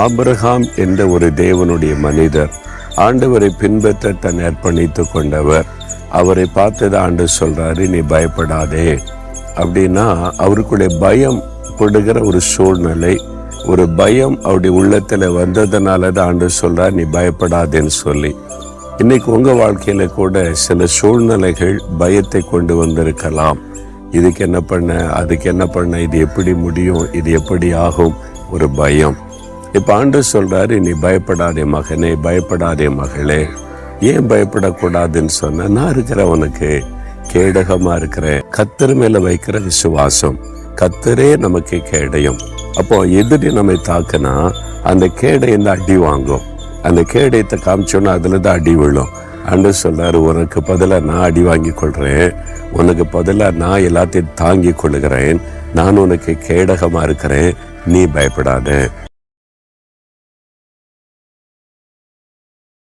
Abraham என்ற ஒரு தேவனுடைய மனிதர், ஆண்டவரை பின்பற்ற தன் அர்ப்பணித்து கொண்டவர். அவரை பார்த்தது ஆண்டவர் சொல்றாரு, நீ பயப்படாதே அப்படின்னா, அவருக்குடைய பயம் கொடுக்கிற ஒரு சூழ்நிலை, ஒரு பயம் அவருடைய உள்ளத்துல வந்ததுனால தான் ஆண்டவர் சொல்றார், நீ பயப்படாதேன்னு சொல்லி. இன்னைக்கு உங்க வாழ்க்கையில கூட சில சூழ்நிலைகள் பயத்தை கொண்டு வந்திருக்கலாம். இதுக்கு என்ன பண்ண, அதுக்கு என்ன பண்ண, இது எப்படி முடியும், இது எப்படி ஆகும், ஒரு பயம். இப்ப ஆண்டவர் சொல்றாரு, நீ பயப்படாதே மகனே, பயப்படாதே மகளே. ஏன் பயப்படக்கூடாதுன்னு சொன்ன, நான் இருக்கிறேன், உனக்கு கேடகமா இருக்கிறேன். கர்த்தர் மேல வைக்கிற விசுவாசம், கர்த்தரே நமக்கு கேடயம். அப்போ எதிரி நம்மை தாக்குனா அந்த கேடயம் தான் அடி வாங்கும். அந்த கேடயத்தை காமிச்சோன்னா அதுல தான் அடி விழும். ஆண்டவர் சொல்றாரு, உனக்கு பதிலாக நான் அடி வாங்கி கொள்றேன், உனக்கு பதிலாக நான் எல்லாத்தையும் தாங்கி கொள்ளுகிறேன், நான் உனக்கு கேடகமா இருக்கிறேன், நீ பயப்படாத.